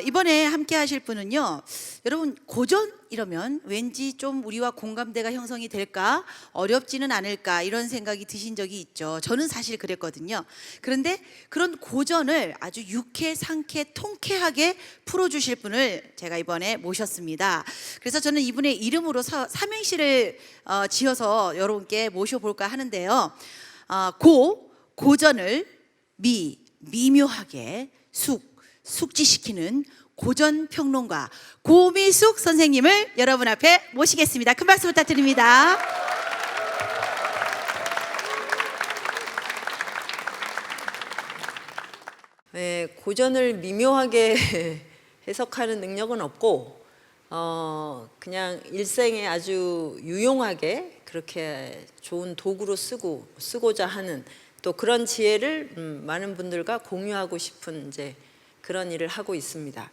이번에 함께 하실 분은요, 여러분, 고전 이러면 왠지 좀 우리와 공감대가 형성이 될까, 어렵지는 않을까, 이런 생각이 드신 적이 있죠. 저는 사실 그랬거든요. 그런데 그런 고전을 아주 유쾌, 상쾌, 통쾌하게 풀어주실 분을 제가 이번에 모셨습니다. 그래서 저는 이분의 이름으로 삼행시를 지어서 여러분께 모셔볼까 하는데요. 고전을 미묘하게 숙지시키는 고전평론가 고미숙 선생님을 여러분 앞에 모시겠습니다. 큰 박수 부탁드립니다. 네, 고전을 미묘하게 해석하는 능력은 없고 그냥 일생에 아주 유용하게 그렇게 좋은 도구로 쓰고자 하는 또 그런 지혜를 많은 분들과 공유하고 싶은 이제 그런 일을 하고 있습니다.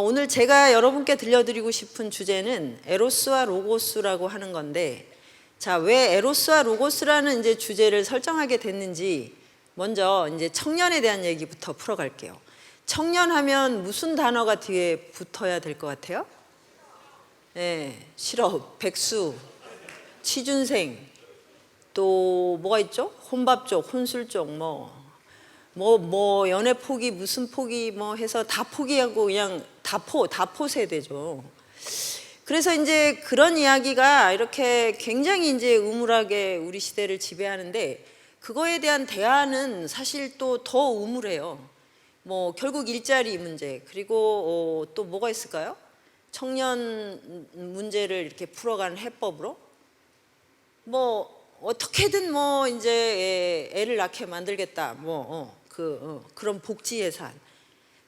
오늘 제가 여러분께 들려드리고 싶은 주제는 에로스와 로고스라고 하는 건데, 자, 왜 에로스와 로고스라는 이제 주제를 설정하게 됐는지 먼저 이제 청년에 대한 얘기부터 풀어갈게요. 청년하면 무슨 단어가 뒤에 붙어야 될 것 같아요? 네, 실업, 백수, 취준생, 또 뭐가 있죠? 혼밥 쪽, 혼술 쪽, 연애 포기, 무슨 포기 해서 다 포기하고 그냥 다포 세대죠. 그래서 이제 그런 이야기가 이렇게 굉장히 이제 음울하게 우리 시대를 지배하는데, 그거에 대한 대안은 사실 또 더 음울해요. 결국 일자리 문제, 그리고 또 뭐가 있을까요? 청년 문제를 이렇게 풀어가는 해법으로 어떻게든 이제 애를 낳게 만들겠다, 그런 복지 예산,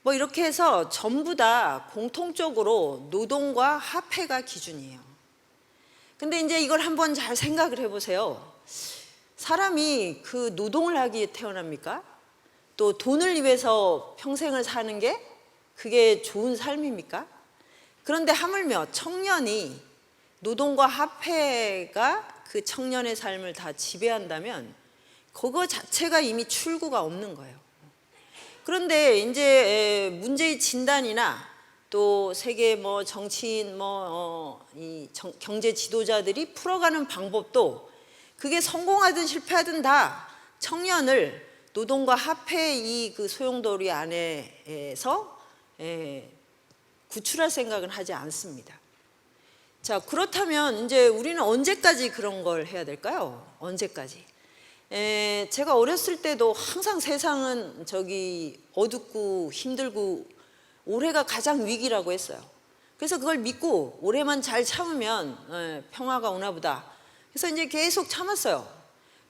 이렇게 해서 전부 다 공통적으로 노동과 화폐가 기준이에요. 근데 이제 이걸 한번 잘 생각을 해보세요. 사람이 그 노동을 하기 위해 태어납니까? 또 돈을 위해서 평생을 사는 게 그게 좋은 삶입니까? 그런데 하물며 청년이 노동과 화폐가 그 청년의 삶을 다 지배한다면 그거 자체가 이미 출구가 없는 거예요. 그런데 이제 문제의 진단이나 또 세계 정치인 이 경제 지도자들이 풀어가는 방법도 그게 성공하든 실패하든 다 청년을 노동과 화폐의 그 소용돌이 안에서 구출할 생각은 하지 않습니다. 자, 그렇다면 이제 우리는 언제까지 그런 걸 해야 될까요? 언제까지? 제가 어렸을 때도 항상 세상은 어둡고 힘들고 올해가 가장 위기라고 했어요. 그래서 그걸 믿고 올해만 잘 참으면 평화가 오나 보다. 그래서 이제 계속 참았어요.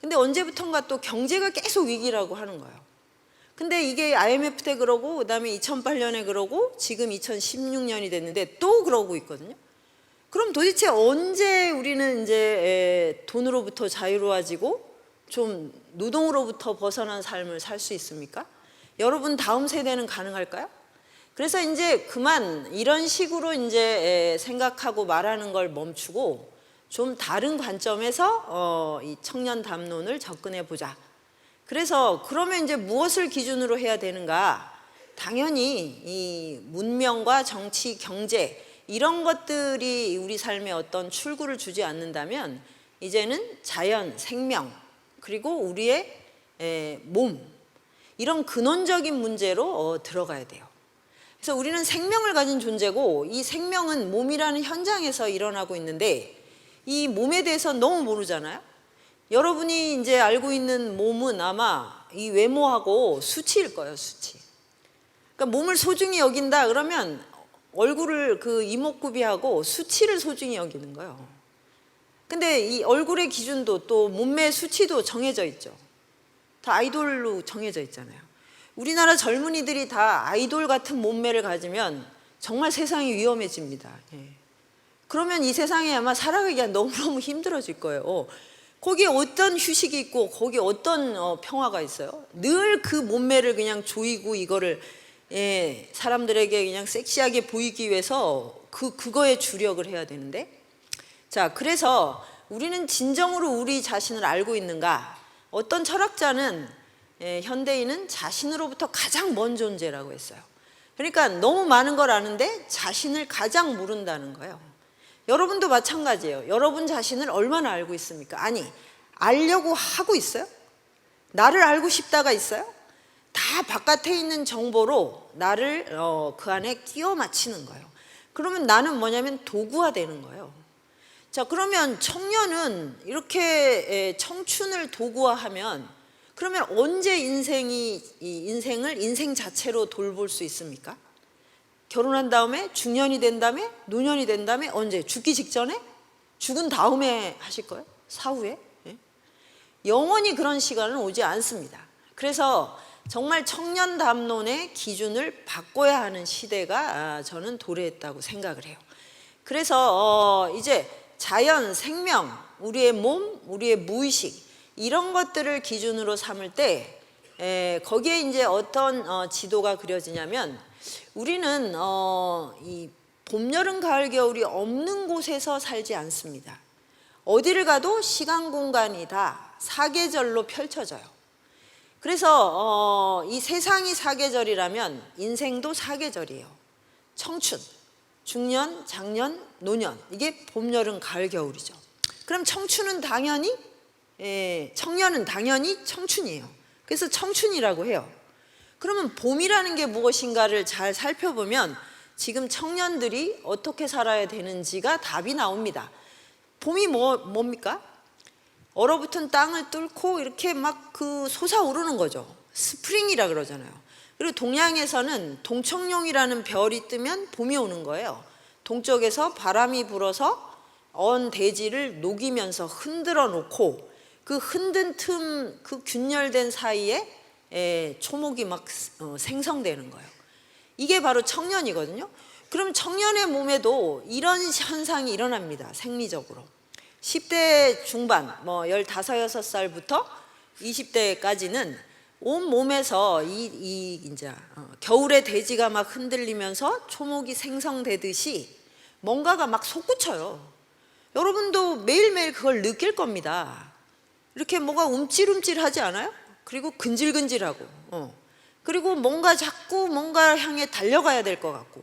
근데 언제부턴가 또 경제가 계속 위기라고 하는 거예요. 근데 이게 IMF 때 그러고 그다음에 2008년에 그러고 지금 2016년이 됐는데 또 그러고 있거든요. 그럼 도대체 언제 우리는 이제 돈으로부터 자유로워지고 좀 노동으로부터 벗어난 삶을 살 수 있습니까? 여러분 다음 세대는 가능할까요? 그래서 이제 그만 이런 식으로 이제 생각하고 말하는 걸 멈추고 좀 다른 관점에서 이 청년 담론을 접근해 보자. 그래서 그러면 이제 무엇을 기준으로 해야 되는가? 당연히 이 문명과 정치, 경제 이런 것들이 우리 삶에 어떤 출구를 주지 않는다면 이제는 자연, 생명, 그리고 우리의 몸, 이런 근원적인 문제로 들어가야 돼요. 그래서 우리는 생명을 가진 존재고 이 생명은 몸이라는 현장에서 일어나고 있는데 이 몸에 대해서 너무 모르잖아요. 여러분이 이제 알고 있는 몸은 아마 이 외모하고 수치일 거예요, 수치. 그러니까 몸을 소중히 여긴다 그러면 얼굴을 그 이목구비하고 수치를 소중히 여기는 거예요. 근데 이 얼굴의 기준도 또 몸매의 수치도 정해져 있죠. 다 아이돌로 정해져 있잖아요. 우리나라 젊은이들이 다 아이돌 같은 몸매를 가지면 정말 세상이 위험해집니다. 그러면 이 세상에 아마 살아가기가 너무너무 힘들어질 거예요. 거기에 어떤 휴식이 있고 거기에 어떤 평화가 있어요? 늘 그 몸매를 그냥 조이고 이거를 사람들에게 그냥 섹시하게 보이기 위해서 그거에 주력을 해야 되는데, 자, 그래서 우리는 진정으로 우리 자신을 알고 있는가? 어떤 철학자는 현대인은 자신으로부터 가장 먼 존재라고 했어요. 그러니까 너무 많은 걸 아는데 자신을 가장 모른다는 거예요. 여러분도 마찬가지예요. 여러분 자신을 얼마나 알고 있습니까? 아니, 알려고 하고 있어요? 나를 알고 싶다가 있어요? 다 바깥에 있는 정보로 나를 그 안에 끼워 맞추는 거예요. 그러면 나는 뭐냐면 도구화 되는 거예요. 자, 그러면 청년은 이렇게 청춘을 도구화하면 그러면 언제 인생을 인생 자체로 돌볼 수 있습니까? 결혼한 다음에, 중년이 된 다음에, 노년이 된 다음에, 언제? 죽기 직전에? 죽은 다음에 하실 거예요? 사후에? 예? 영원히 그런 시간은 오지 않습니다. 그래서 정말 청년 담론의 기준을 바꿔야 하는 시대가 저는 도래했다고 생각을 해요. 그래서 이제 자연, 생명, 우리의 몸, 우리의 무의식 이런 것들을 기준으로 삼을 때 거기에 이제 어떤 지도가 그려지냐면 우리는 이 봄, 여름, 가을, 겨울이 없는 곳에서 살지 않습니다. 어디를 가도 시간, 공간이 다 사계절로 펼쳐져요. 그래서 이 세상이 사계절이라면 인생도 사계절이에요. 청춘, 중년, 장년, 노년 이게 봄, 여름, 가을, 겨울이죠. 그럼 청춘은 당연히 청년은 당연히 청춘이에요. 그래서 청춘이라고 해요. 그러면 봄이라는 게 무엇인가를 잘 살펴보면 지금 청년들이 어떻게 살아야 되는지가 답이 나옵니다. 봄이 뭡니까? 얼어붙은 땅을 뚫고 이렇게 막 그 솟아오르는 거죠. 스프링이라 그러잖아요. 그리고 동양에서는 동청룡이라는 별이 뜨면 봄이 오는 거예요. 동쪽에서 바람이 불어서 언 대지를 녹이면서 흔들어 놓고 그 흔든 틈, 그 균열된 사이에 초목이 막 생성되는 거예요. 이게 바로 청년이거든요. 그럼 청년의 몸에도 이런 현상이 일어납니다. 생리적으로. 10대 중반, 15, 6살부터 20대까지는 온 몸에서 이제 겨울의 대지가 막 흔들리면서 초목이 생성되듯이 뭔가가 막 솟구쳐요. 여러분도 매일매일 그걸 느낄 겁니다. 이렇게 뭐가 움찔움찔하지 않아요? 그리고 근질근질하고 그리고 자꾸 뭔가 향해 달려가야 될 것 같고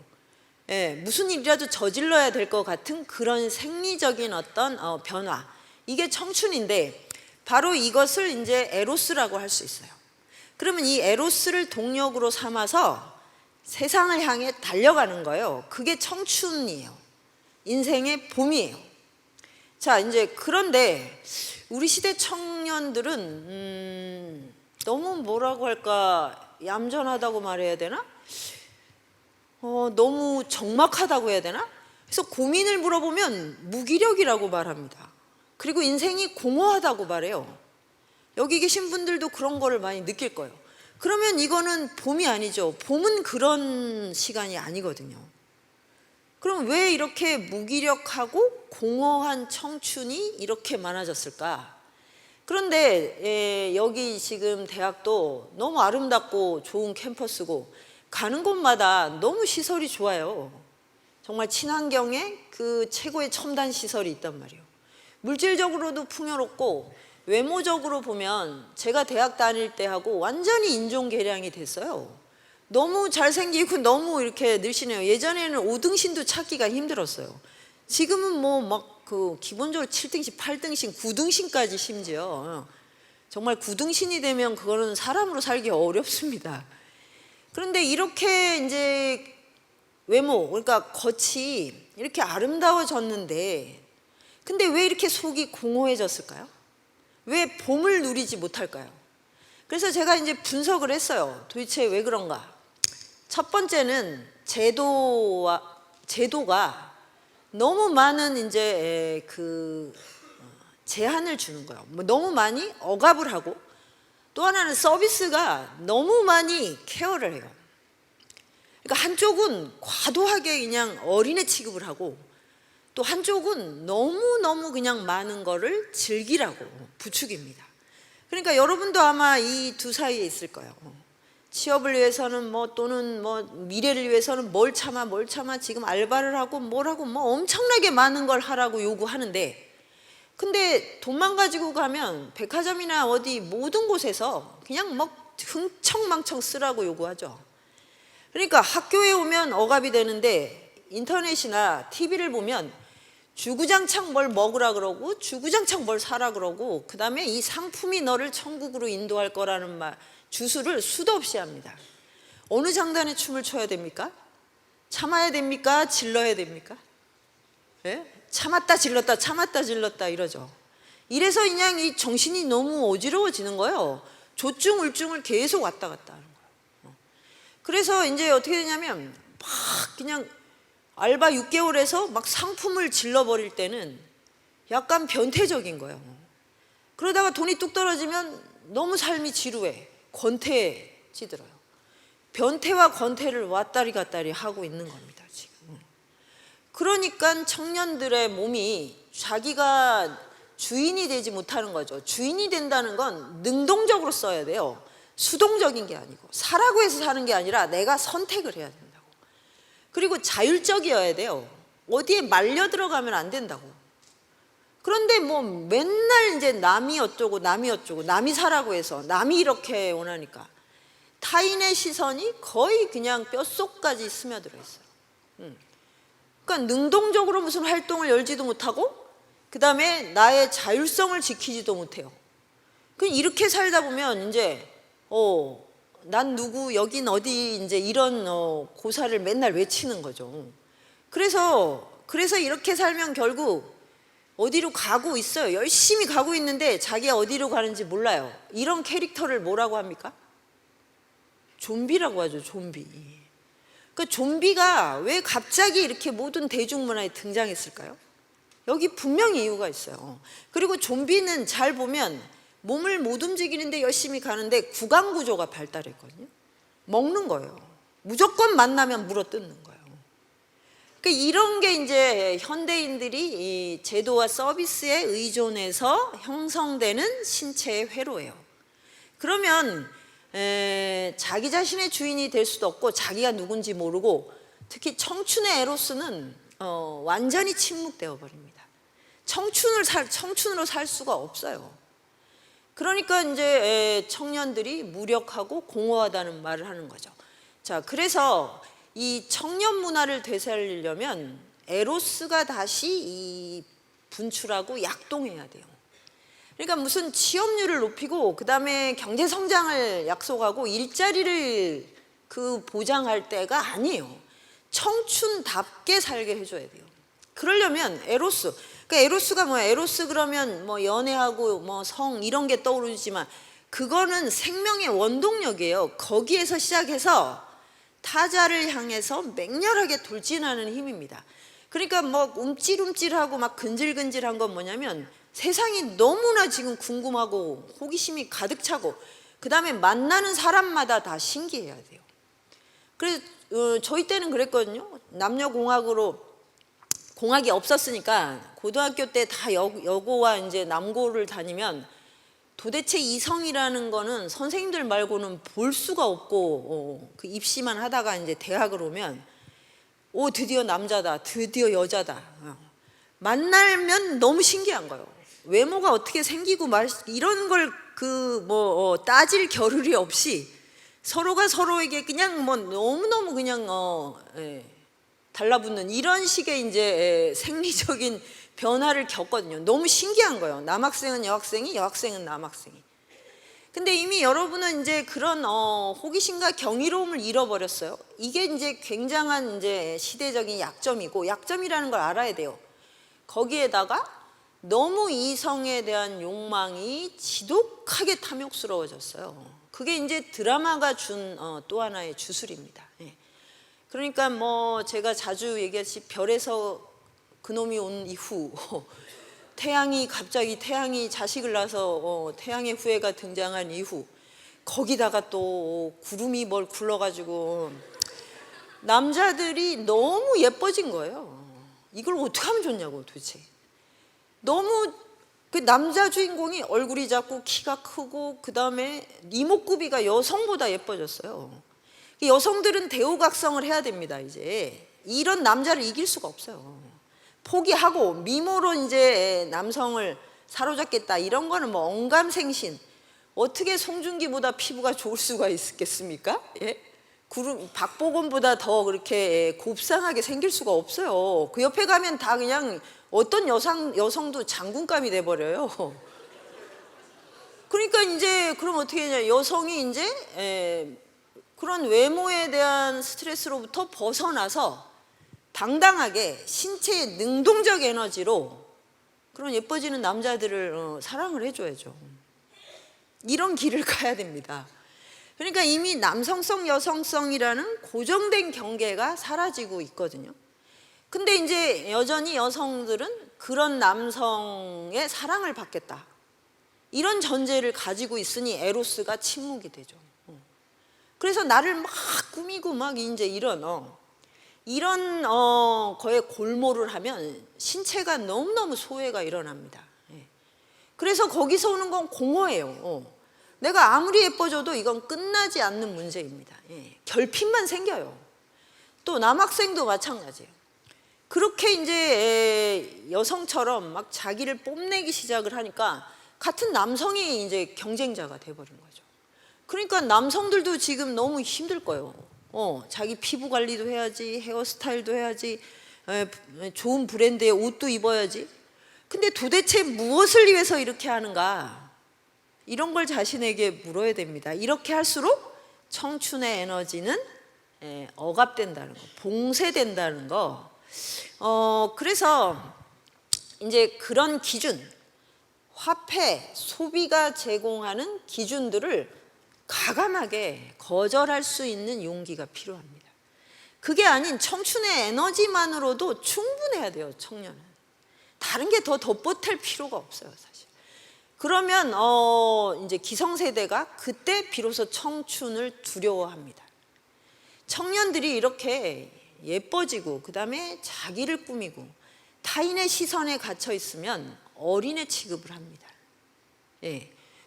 무슨 일이라도 저질러야 될 것 같은 그런 생리적인 어떤 변화, 이게 청춘인데 바로 이것을 이제 에로스라고 할 수 있어요. 그러면 이 에로스를 동력으로 삼아서 세상을 향해 달려가는 거예요. 그게 청춘이에요. 인생의 봄이에요. 자, 이제 그런데 우리 시대 청년들은 너무 뭐라고 할까, 얌전하다고 말해야 되나? 너무 적막하다고 해야 되나? 그래서 고민을 물어보면 무기력이라고 말합니다. 그리고 인생이 공허하다고 말해요. 여기 계신 분들도 그런 거를 많이 느낄 거예요. 그러면 이거는 봄이 아니죠. 봄은 그런 시간이 아니거든요. 그럼 왜 이렇게 무기력하고 공허한 청춘이 이렇게 많아졌을까? 그런데 여기 지금 대학도 너무 아름답고 좋은 캠퍼스고 가는 곳마다 너무 시설이 좋아요. 정말 친환경의 그 최고의 첨단 시설이 있단 말이에요. 물질적으로도 풍요롭고 외모적으로 보면 제가 대학 다닐 때하고 완전히 인종 개량이 됐어요. 너무 잘생기고 너무 이렇게 늘씬해요. 예전에는 5등신도 찾기가 힘들었어요. 지금은 기본적으로 7등신, 8등신, 9등신까지 심지어 정말 9등신이 되면 그거는 사람으로 살기 어렵습니다. 그런데 이렇게 이제 외모, 그러니까 겉이 이렇게 아름다워졌는데 근데 왜 이렇게 속이 공허해졌을까요? 왜 봄을 누리지 못할까요? 그래서 제가 이제 분석을 했어요. 도대체 왜 그런가? 첫 번째는 제도가 너무 많은 이제 제한을 주는 거예요. 너무 많이 억압을 하고, 또 하나는 서비스가 너무 많이 케어를 해요. 그러니까 한쪽은 과도하게 그냥 어린애 취급을 하고, 또 한쪽은 너무너무 그냥 많은 거를 즐기라고 부추깁니다. 그러니까 여러분도 아마 이 두 사이에 있을 거예요. 취업을 위해서는 또는 미래를 위해서는 뭘 참아 지금 알바를 하고 뭘 하고 엄청나게 많은 걸 하라고 요구하는데, 근데 돈만 가지고 가면 백화점이나 어디 모든 곳에서 그냥 흥청망청 쓰라고 요구하죠. 그러니까 학교에 오면 억압이 되는데 인터넷이나 TV를 보면 주구장창 뭘 먹으라 그러고 주구장창 뭘 사라 그러고 그다음에 이 상품이 너를 천국으로 인도할 거라는 말 주술을 수도 없이 합니다. 어느 장단에 춤을 춰야 됩니까? 참아야 됩니까? 질러야 됩니까? 예? 참았다 질렀다 참았다 질렀다 이러죠. 이래서 그냥 이 정신이 너무 어지러워지는 거예요. 조증 울증을 계속 왔다 갔다 하는 거예요. 그래서 이제 어떻게 되냐면 막 그냥 알바 6개월에서 막 상품을 질러버릴 때는 약간 변태적인 거예요. 그러다가 돈이 뚝 떨어지면 너무 삶이 지루해 권태해지더라고요. 변태와 권태를 왔다리 갔다리 하고 있는 겁니다 지금. 그러니까 청년들의 몸이 자기가 주인이 되지 못하는 거죠. 주인이 된다는 건 능동적으로 써야 돼요. 수동적인 게 아니고 사라고 해서 사는 게 아니라 내가 선택을 해야 된다고. 그리고 자율적이어야 돼요. 어디에 말려 들어가면 안 된다고. 그런데 뭐 맨날 이제 남이 어쩌고 남이 어쩌고 남이 사라고 해서 남이 이렇게 원하니까 타인의 시선이 거의 그냥 뼛속까지 스며들어 있어요. 그러니까 능동적으로 무슨 활동을 열지도 못하고 그 다음에 나의 자율성을 지키지도 못해요. 이렇게 살다 보면 이제 난 누구 여긴 어디 이제 이런 고사를 맨날 외치는 거죠. 그래서 이렇게 살면 결국 어디로 가고 있어요. 열심히 가고 있는데 자기가 어디로 가는지 몰라요. 이런 캐릭터를 뭐라고 합니까? 좀비라고 하죠. 좀비. 그 좀비가 왜 갑자기 이렇게 모든 대중문화에 등장했을까요? 여기 분명히 이유가 있어요. 그리고 좀비는 잘 보면 몸을 못 움직이는데 열심히 가는데 구강구조가 발달했거든요. 먹는 거예요. 무조건 만나면 물어뜯는 거예요. 그러니까 이런 게 이제 현대인들이 이 제도와 서비스에 의존해서 형성되는 신체의 회로예요. 그러면 자기 자신의 주인이 될 수도 없고 자기가 누군지 모르고 특히 청춘의 에로스는 완전히 침묵되어 버립니다. 청춘으로 살 수가 없어요. 그러니까 이제 청년들이 무력하고 공허하다는 말을 하는 거죠. 자, 그래서 이 청년 문화를 되살리려면 에로스가 다시 이 분출하고 약동해야 돼요. 그러니까 무슨 취업률을 높이고 그 다음에 경제 성장을 약속하고 일자리를 보장할 때가 아니에요. 청춘답게 살게 해줘야 돼요. 그러려면 에로스, 그러니까 에로스가 뭐야? 에로스 그러면 뭐 연애하고 뭐 성 이런 게 떠오르지만 그거는 생명의 원동력이에요. 거기에서 시작해서 타자를 향해서 맹렬하게 돌진하는 힘입니다. 그러니까 뭐 움찔움찔하고 막 근질근질한 건 뭐냐면 세상이 너무나 지금 궁금하고 호기심이 가득 차고 그 다음에 만나는 사람마다 다 신기해야 돼요. 그래서 저희 때는 그랬거든요. 남녀공학으로 공학이 없었으니까 고등학교 때 다 여고와 이제 남고를 다니면 도대체 이성이라는 거는 선생님들 말고는 볼 수가 없고 그 입시만 하다가 이제 대학을 오면 드디어 남자다, 드디어 여자다. 만나면 너무 신기한 거예요. 외모가 어떻게 생기고 이런 걸 따질 겨를이 없이 서로가 서로에게 그냥 뭐 너무너무 그냥 달라붙는 이런 식의 이제 생리적인 변화를 겪거든요. 너무 신기한 거예요. 남학생은 여학생이, 여학생은 남학생이. 근데 이미 여러분은 이제 그런 호기심과 경이로움을 잃어버렸어요. 이게 이제 굉장한 이제 시대적인 약점이고, 약점이라는 걸 알아야 돼요. 거기에다가 너무 이성에 대한 욕망이 지독하게 탐욕스러워졌어요. 그게 이제 드라마가 준 또 하나의 주술입니다. 예. 그러니까 뭐 제가 자주 얘기하듯이 별에서 그놈이 온 이후 갑자기 태양이 자식을 낳아서 태양의 후예가 등장한 이후 거기다가 또 구름이 뭘 굴러가지고 남자들이 너무 예뻐진 거예요. 이걸 어떻게 하면 좋냐고 도대체. 너무 그 남자 주인공이 얼굴이 작고 키가 크고 그 다음에 이목구비가 여성보다 예뻐졌어요. 여성들은 대우각성을 해야 됩니다. 이제 이런 남자를 이길 수가 없어요. 포기하고 미모로 이제 남성을 사로잡겠다 이런 거는 뭐 언감생신. 어떻게 송중기보다 피부가 좋을 수가 있겠습니까? 예? 박보검보다 더 그렇게 곱상하게 생길 수가 없어요. 그 옆에 가면 다 그냥 어떤 여성도 장군감이 돼버려요. 그러니까 이제 그럼 어떻게 하냐, 여성이 이제 그런 외모에 대한 스트레스로부터 벗어나서 당당하게 신체의 능동적 에너지로 그런 예뻐지는 남자들을 사랑을 해줘야죠. 이런 길을 가야 됩니다. 그러니까 이미 남성성, 여성성이라는 고정된 경계가 사라지고 있거든요. 근데 이제 여전히 여성들은 그런 남성의 사랑을 받겠다, 이런 전제를 가지고 있으니 에로스가 침묵이 되죠. 그래서 나를 막 꾸미고 막 이제 이런 거에 골몰을 하면 신체가 너무너무 소외가 일어납니다. 그래서 거기서 오는 건 공허해요. 내가 아무리 예뻐져도 이건 끝나지 않는 문제입니다. 결핍만 생겨요. 또 남학생도 마찬가지예요. 그렇게 이제 여성처럼 막 자기를 뽐내기 시작을 하니까 같은 남성이 이제 경쟁자가 돼버린 거죠. 그러니까 남성들도 지금 너무 힘들 거예요. 자기 피부 관리도 해야지, 헤어스타일도 해야지, 좋은 브랜드의 옷도 입어야지. 근데 도대체 무엇을 위해서 이렇게 하는가? 이런 걸 자신에게 물어야 됩니다. 이렇게 할수록 청춘의 에너지는 억압된다는 거, 봉쇄된다는 거. 그래서 이제 그런 기준, 화폐, 소비가 제공하는 기준들을 과감하게 거절할 수 있는 용기가 필요합니다. 그게 아닌 청춘의 에너지만으로도 충분해야 돼요, 청년은. 다른 게 더 덧보탤 필요가 없어요, 사실. 그러면 이제 기성세대가 그때 비로소 청춘을 두려워합니다. 청년들이 이렇게 예뻐지고 그다음에 자기를 꾸미고 타인의 시선에 갇혀 있으면 어린애 취급을 합니다.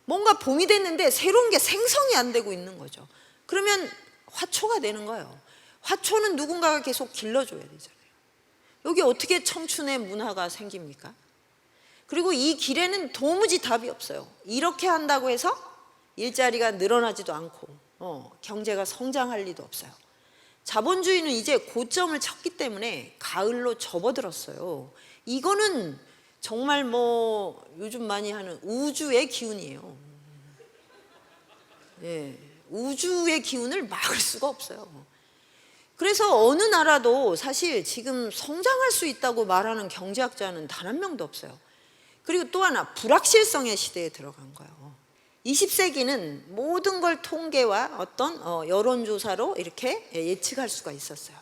뭔가 봄이 됐는데 새로운 게 생성이 안 되고 있는 거죠. 그러면 화초가 되는 거예요. 화초는 누군가가 계속 길러줘야 되잖아요. 여기 어떻게 청춘의 문화가 생깁니까? 그리고 이 길에는 도무지 답이 없어요. 이렇게 한다고 해서 일자리가 늘어나지도 않고 경제가 성장할 리도 없어요. 자본주의는 이제 고점을 쳤기 때문에 가을로 접어들었어요. 이거는 정말 뭐 요즘 많이 하는 우주의 기운이에요. 우주의 기운을 막을 수가 없어요. 그래서 어느 나라도 사실 지금 성장할 수 있다고 말하는 경제학자는 단 한 명도 없어요. 그리고 또 하나, 불확실성의 시대에 들어간 거예요. 20세기는 모든 걸 통계와 어떤 여론조사로 이렇게 예측할 수가 있었어요.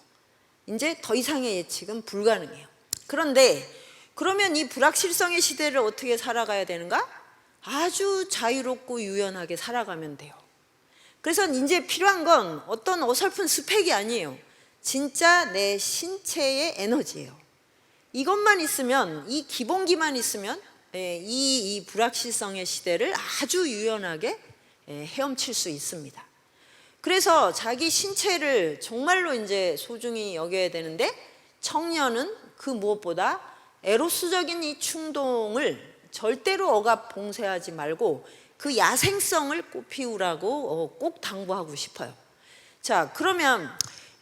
이제 더 이상의 예측은 불가능해요. 그런데 그러면 이 불확실성의 시대를 어떻게 살아가야 되는가? 아주 자유롭고 유연하게 살아가면 돼요. 그래서 이제 필요한 건 어떤 어설픈 스펙이 아니에요. 진짜 내 신체의 에너지예요. 이것만 있으면, 이 기본기만 있으면 이 불확실성의 시대를 아주 유연하게 헤엄칠 수 있습니다. 그래서 자기 신체를 정말로 이제 소중히 여겨야 되는데, 청년은 그 무엇보다 에로스적인 이 충동을 절대로 억압 봉쇄하지 말고 그 야생성을 꽃피우라고 꼭 당부하고 싶어요. 자, 그러면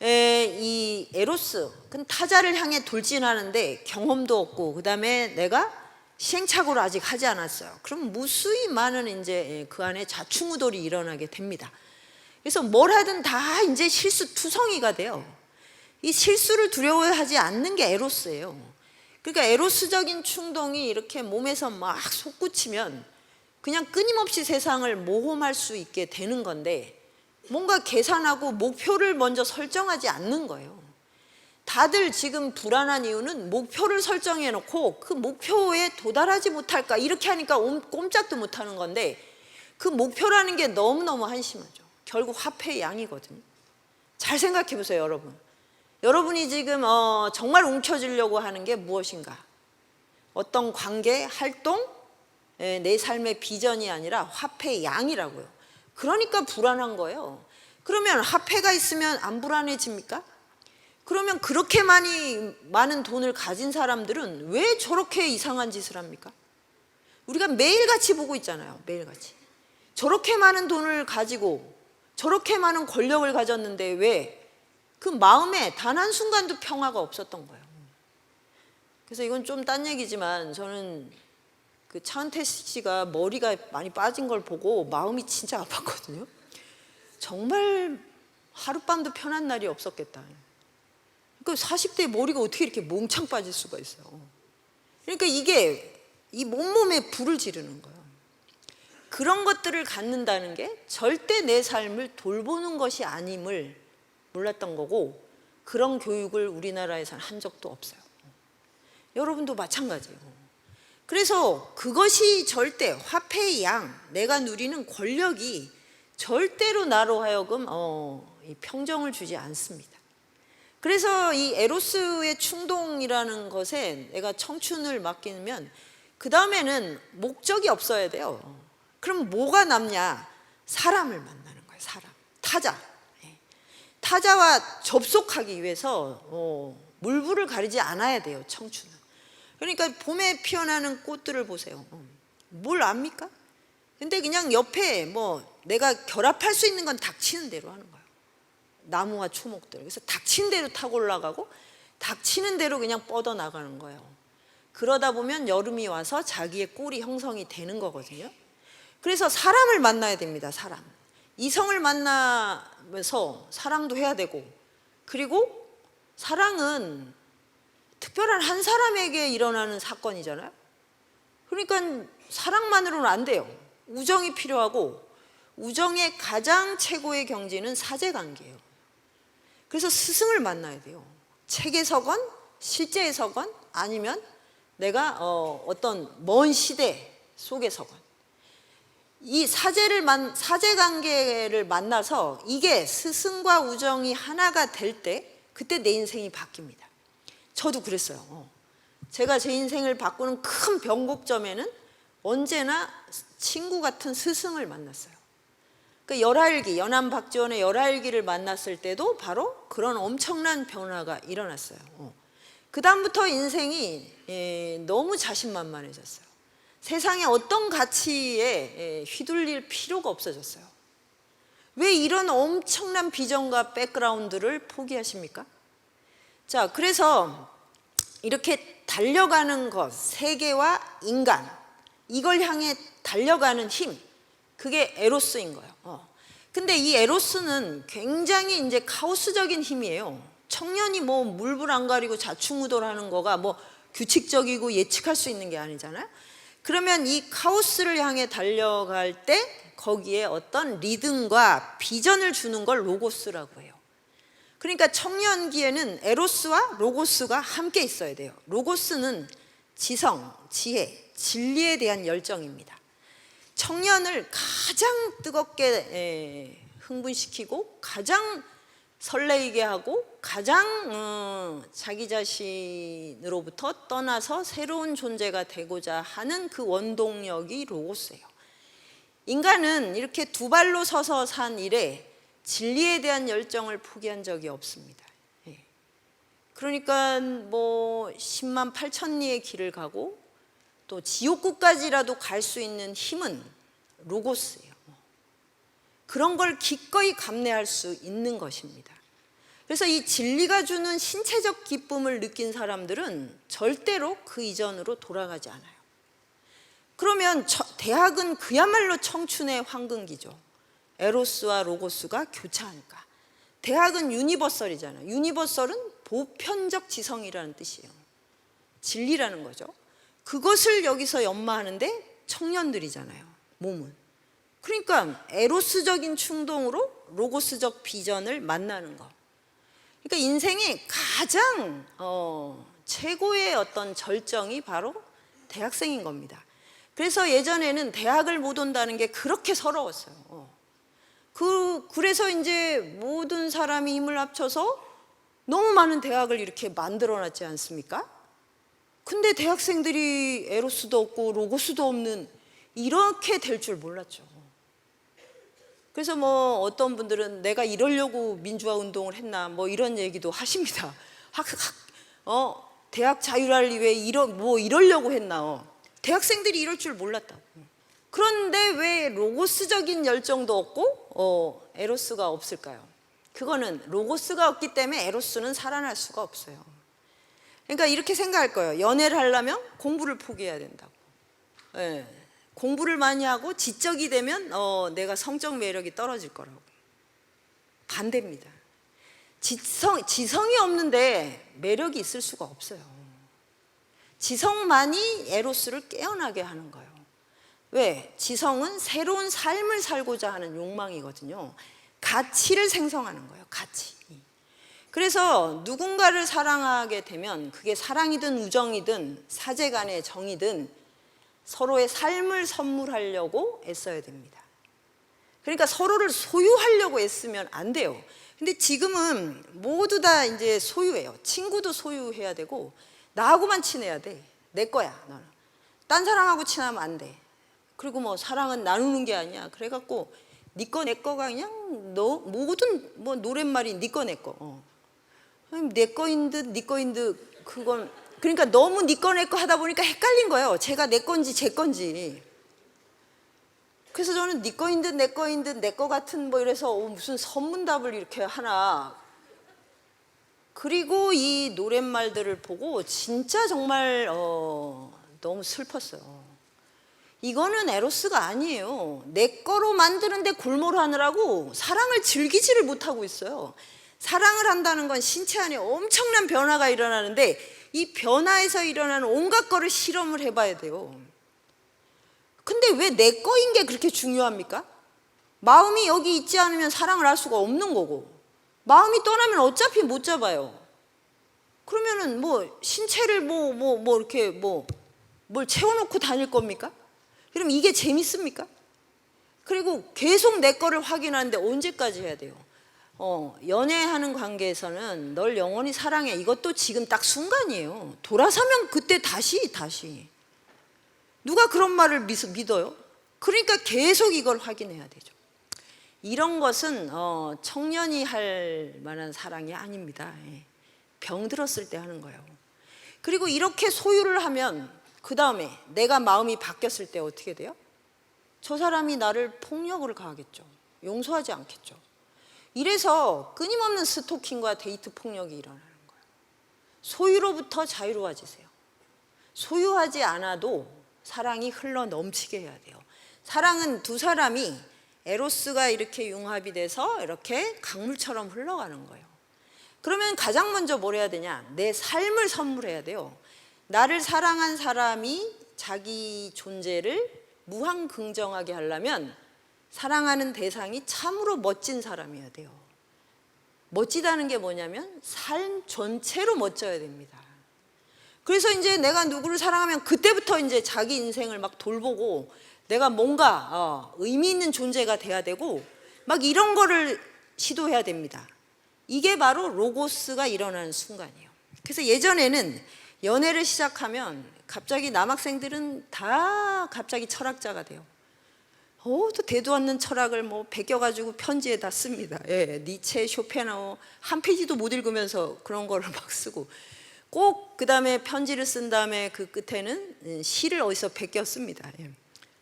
이 에로스, 그건 타자를 향해 돌진하는데 경험도 없고 그 다음에 내가 시행착오를 아직 하지 않았어요. 그럼 무수히 많은 이제 그 안에 자충우돌이 일어나게 됩니다. 그래서 뭘 하든 다 이제 실수투성이가 돼요. 이 실수를 두려워하지 않는 게 에로스예요. 그러니까 에로스적인 충동이 이렇게 몸에서 막 솟구치면 그냥 끊임없이 세상을 모험할 수 있게 되는 건데, 뭔가 계산하고 목표를 먼저 설정하지 않는 거예요. 다들 지금 불안한 이유는 목표를 설정해 놓고 그 목표에 도달하지 못할까 이렇게 하니까 꼼짝도 못하는 건데, 그 목표라는 게 너무너무 한심하죠. 결국 화폐의 양이거든요. 잘 생각해 보세요, 여러분. 여러분이 지금 정말 움켜쥐려고 하는 게 무엇인가? 어떤 관계, 활동, 내 삶의 비전이 아니라 화폐의 양이라고요. 그러니까 불안한 거예요. 그러면 화폐가 있으면 안 불안해집니까? 그러면 그렇게 많은 돈을 가진 사람들은 왜 저렇게 이상한 짓을 합니까? 우리가 매일같이 보고 있잖아요. 매일같이. 저렇게 많은 돈을 가지고 저렇게 많은 권력을 가졌는데 왜 그 마음에 단 한순간도 평화가 없었던 거예요. 그래서 이건 좀 딴 얘기지만 저는 그 차은태 씨가 머리가 많이 빠진 걸 보고 마음이 진짜 아팠거든요. 정말 하룻밤도 편한 날이 없었겠다. 그러니까 40대에 머리가 어떻게 이렇게 몽창 빠질 수가 있어요. 그러니까 이게 이 몸몸에 불을 지르는 거예요. 그런 것들을 갖는다는 게 절대 내 삶을 돌보는 것이 아님을 몰랐던 거고, 그런 교육을 우리나라에서는 한 적도 없어요. 여러분도 마찬가지예요. 그래서 그것이 절대 화폐의 양, 내가 누리는 권력이 절대로 나로 하여금 이 평정을 주지 않습니다. 그래서 이 에로스의 충동이라는 것에 내가 청춘을 맡기면 그 다음에는 목적이 없어야 돼요. 그럼 뭐가 남냐? 사람을 만나는 거예요. 사람, 타자. 타자와 접속하기 위해서 물불을 가리지 않아야 돼요. 청춘은. 그러니까 봄에 피어나는 꽃들을 보세요. 뭘 압니까? 근데 그냥 옆에 뭐 내가 결합할 수 있는 건 닥치는 대로 하는 거예요. 나무와 초목들. 그래서 닥치는 대로 타고 올라가고 닥치는 대로 그냥 뻗어 나가는 거예요. 그러다 보면 여름이 와서 자기의 꼴이 형성이 되는 거거든요. 그래서 사람을 만나야 됩니다. 사람. 이성을 만나면서 사랑도 해야 되고, 그리고 사랑은 특별한 한 사람에게 일어나는 사건이잖아요. 그러니까 사랑만으로는 안 돼요. 우정이 필요하고, 우정의 가장 최고의 경지는 사제관계예요. 그래서 스승을 만나야 돼요. 책에서건 실제에서건 아니면 내가 어떤 먼 시대 속에서건 이 사제관계를 만나서 이게 스승과 우정이 하나가 될 때 그때 내 인생이 바뀝니다. 저도 그랬어요. 제가 제 인생을 바꾸는 큰 변곡점에는 언제나 친구 같은 스승을 만났어요. 그 열할기, 연암 박지원의 열할기를 만났을 때도 바로 그런 엄청난 변화가 일어났어요. 그 다음부터 인생이 너무 자신만만해졌어요. 세상에 어떤 가치에 휘둘릴 필요가 없어졌어요. 왜 이런 엄청난 비전과 백그라운드를 포기하십니까? 자, 그래서 이렇게 달려가는 것, 세계와 인간, 이걸 향해 달려가는 힘, 그게 에로스인 거예요. 근데 이 에로스는 굉장히 이제 카오스적인 힘이에요. 청년이 뭐 물불 안 가리고 자충우돌하는 거가 뭐 규칙적이고 예측할 수 있는 게 아니잖아요. 그러면 이 카오스를 향해 달려갈 때 거기에 어떤 리듬과 비전을 주는 걸 로고스라고 해요. 그러니까 청년기에는 에로스와 로고스가 함께 있어야 돼요. 로고스는 지성, 지혜, 진리에 대한 열정입니다. 청년을 가장 뜨겁게 흥분시키고 가장 설레이게 하고 가장 자기 자신으로부터 떠나서 새로운 존재가 되고자 하는 그 원동력이 로고스예요. 인간은 이렇게 두 발로 서서 산 이래 진리에 대한 열정을 포기한 적이 없습니다. 그러니까 뭐 10만 8천 리의 길을 가고 또 지옥국까지라도 갈 수 있는 힘은 로고스예요. 그런 걸 기꺼이 감내할 수 있는 것입니다. 그래서 이 진리가 주는 신체적 기쁨을 느낀 사람들은 절대로 그 이전으로 돌아가지 않아요. 그러면 대학은 그야말로 청춘의 황금기죠. 에로스와 로고스가 교차하니까. 대학은 유니버설이잖아요. 유니버설은 보편적 지성이라는 뜻이에요. 진리라는 거죠. 그것을 여기서 연마하는데 청년들이잖아요. 몸은. 그러니까 에로스적인 충동으로 로고스적 비전을 만나는 거. 그러니까 인생의 가장 최고의 어떤 절정이 바로 대학생인 겁니다. 그래서 예전에는 대학을 못 온다는 게 그렇게 서러웠어요. 그래서 이제 모든 사람이 힘을 합쳐서 너무 많은 대학을 이렇게 만들어 놨지 않습니까? 근데 대학생들이 에로스도 없고 로고스도 없는 이렇게 될 줄 몰랐죠. 그래서 뭐 어떤 분들은 내가 이러려고 민주화 운동을 했나 뭐 이런 얘기도 하십니다. 대학 자율화를 위해 이러려고 했나. 대학생들이 이럴 줄 몰랐다. 그런데 왜 로고스적인 열정도 없고 에로스가 없을까요? 그거는 로고스가 없기 때문에 에로스는 살아날 수가 없어요. 그러니까 이렇게 생각할 거예요. 연애를 하려면 공부를 포기해야 된다고. 예, 공부를 많이 하고 지적이 되면 내가 성적 매력이 떨어질 거라고. 반대입니다. 지성이 없는데 매력이 있을 수가 없어요. 지성만이 에로스를 깨어나게 하는 거예요. 왜? 지성은 새로운 삶을 살고자 하는 욕망이거든요. 가치를 생성하는 거예요. 가치. 그래서 누군가를 사랑하게 되면 그게 사랑이든 우정이든 사제간의 정이든 서로의 삶을 선물하려고 애써야 됩니다. 그러니까 서로를 소유하려고 애쓰면 안 돼요. 근데 지금은 모두 다 이제 소유해요. 친구도 소유해야 되고 나하고만 친해야 돼. 내 거야, 너는. 딴 사람하고 친하면 안 돼. 그리고 뭐 사랑은 나누는 게 아니야. 그래갖고 네 거 내 거가 그냥 너 모든 뭐 노랫말이 네 거 내 거. 내 거인 듯 네 거인 듯 그건 그러니까 너무 네 거 내 거 하다 보니까 헷갈린 거예요. 제가 내 건지 제 건지. 그래서 저는 네 거인 듯 내 거인 듯 내 거 같은 뭐 이래서 무슨 선문답을 이렇게 하나. 그리고 이 노랫말들을 보고 진짜 정말 너무 슬펐어요. 이거는 에로스가 아니에요. 내 거로 만드는데 골몰 하느라고 사랑을 즐기지를 못하고 있어요. 사랑을 한다는 건 신체 안에 엄청난 변화가 일어나는데 이 변화에서 일어나는 온갖 거를 실험을 해봐야 돼요. 근데 왜 내 거인 게 그렇게 중요합니까? 마음이 여기 있지 않으면 사랑을 할 수가 없는 거고 마음이 떠나면 어차피 못 잡아요. 그러면은 뭐 신체를 이렇게 뭘 채워놓고 다닐 겁니까? 그럼 이게 재밌습니까? 그리고 계속 내 거를 확인하는데 언제까지 해야 돼요? 연애하는 관계에서는 널 영원히 사랑해. 이것도 지금 딱 순간이에요. 돌아서면 그때 다시. 누가 그런 말을 믿어요? 그러니까 계속 이걸 확인해야 되죠. 이런 것은 청년이 할 만한 사랑이 아닙니다. 병들었을 때 하는 거예요. 그리고 이렇게 소유를 하면 그 다음에 내가 마음이 바뀌었을 때 어떻게 돼요? 저 사람이 나를 폭력을 가하겠죠. 용서하지 않겠죠. 이래서 끊임없는 스토킹과 데이트 폭력이 일어나는 거예요. 소유로부터 자유로워지세요. 소유하지 않아도 사랑이 흘러 넘치게 해야 돼요. 사랑은 두 사람이 에로스가 이렇게 융합이 돼서 이렇게 강물처럼 흘러가는 거예요. 그러면 가장 먼저 뭘 해야 되냐? 내 삶을 선물해야 돼요. 나를 사랑한 사람이 자기 존재를 무한긍정하게 하려면 사랑하는 대상이 참으로 멋진 사람이어야 돼요. 멋지다는 게 뭐냐면 삶 전체로 멋져야 됩니다. 그래서 이제 내가 누구를 사랑하면 그때부터 이제 자기 인생을 막 돌보고 내가 뭔가 의미 있는 존재가 돼야 되고 막 이런 거를 시도해야 됩니다. 이게 바로 로고스가 일어나는 순간이에요. 그래서 예전에는 연애를 시작하면 갑자기 남학생들은 다 갑자기 철학자가 돼요. 또 대도 않는 철학을 베껴가지고 편지에다 씁니다. 니체, 쇼펜하우 한 페이지도 못 읽으면서 그런 거를 막 쓰고 꼭 그 다음에 편지를 쓴 다음에 그 끝에는 시를 어디서 베껴 씁니다.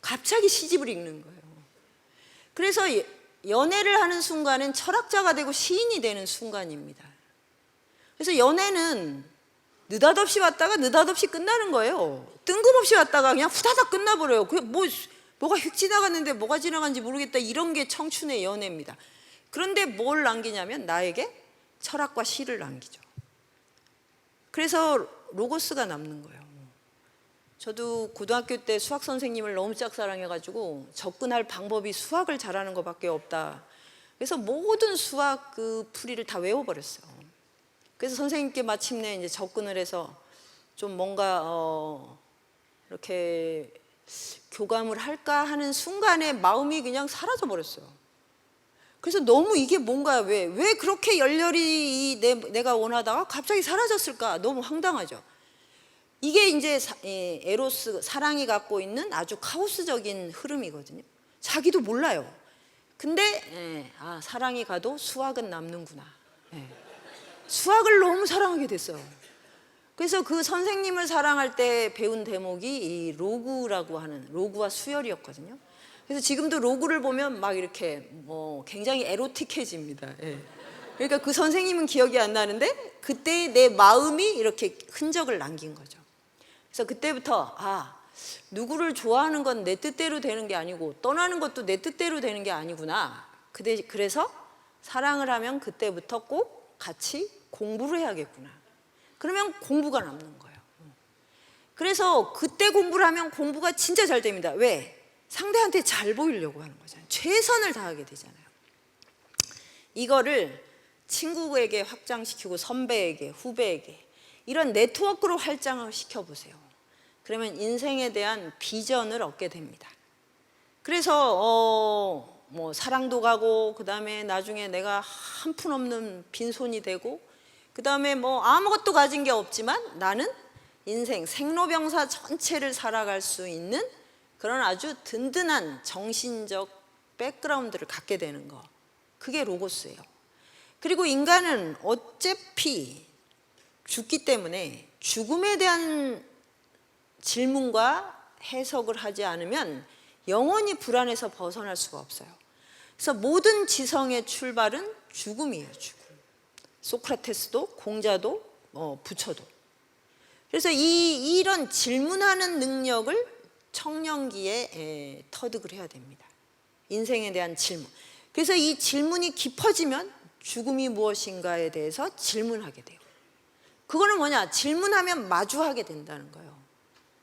갑자기 시집을 읽는 거예요. 그래서 연애를 하는 순간은 철학자가 되고 시인이 되는 순간입니다. 그래서 연애는 느닷없이 왔다가 느닷없이 끝나는 거예요. 뜬금없이 왔다가 그냥 후다닥 끝나버려요. 그게 뭐가 휙 지나갔는데 뭐가 지나간지 모르겠다. 이런 게 청춘의 연애입니다. 그런데 뭘 남기냐면 나에게 철학과 시를 남기죠. 그래서 로고스가 남는 거예요. 저도 고등학교 때 수학 선생님을 너무 짝사랑해가지고 접근할 방법이 수학을 잘하는 것밖에 없다. 그래서 모든 수학 그 풀이를 다 외워버렸어요. 그래서 선생님께 마침내 이제 접근을 해서 좀 뭔가 이렇게 교감을 할까 하는 순간에 마음이 그냥 사라져 버렸어요. 그래서 너무 이게 뭔가 왜 그렇게 열렬히 내가 원하다가 갑자기 사라졌을까? 너무 황당하죠. 이게 이제 에로스, 사랑이 갖고 있는 아주 카오스적인 흐름이거든요. 자기도 몰라요. 근데 사랑이 가도 수학은 남는구나. 수학을 너무 사랑하게 됐어요. 그래서 그 선생님을 사랑할 때 배운 대목이 이 로구라고 하는 로구와 수열이었거든요. 그래서 지금도 로고를 보면 막 이렇게 뭐 굉장히 에로틱해집니다. 예. 그러니까 그 선생님은 기억이 안 나는데 그때 내 마음이 이렇게 흔적을 남긴 거죠. 그래서 그때부터 누구를 좋아하는 건 내 뜻대로 되는 게 아니고 떠나는 것도 내 뜻대로 되는 게 아니구나. 그래서 사랑을 하면 그때부터 꼭 같이 공부를 해야겠구나. 그러면 공부가 남는 거예요. 그래서 그때 공부를 하면 공부가 진짜 잘 됩니다. 왜? 상대한테 잘 보이려고 하는 거잖아요. 최선을 다하게 되잖아요. 이거를 친구에게 확장시키고 선배에게, 후배에게 이런 네트워크로 확장을 시켜보세요. 그러면 인생에 대한 비전을 얻게 됩니다. 그래서 뭐 사랑도 가고, 그 다음에 나중에 내가 한푼 없는 빈손이 되고, 그 다음에 뭐 아무것도 가진 게 없지만 나는 인생 생로병사 전체를 살아갈 수 있는 그런 아주 든든한 정신적 백그라운드를 갖게 되는 거, 그게 로고스예요. 그리고 인간은 어차피 죽기 때문에 죽음에 대한 질문과 해석을 하지 않으면 영원히 불안해서 벗어날 수가 없어요. 그래서 모든 지성의 출발은 죽음이에요. 죽음. 소크라테스도, 공자도, 부처도. 그래서 이런 질문하는 능력을 청년기에 터득을 해야 됩니다. 인생에 대한 질문. 그래서 이 질문이 깊어지면 죽음이 무엇인가에 대해서 질문하게 돼요. 그거는 뭐냐? 질문하면 마주하게 된다는 거예요.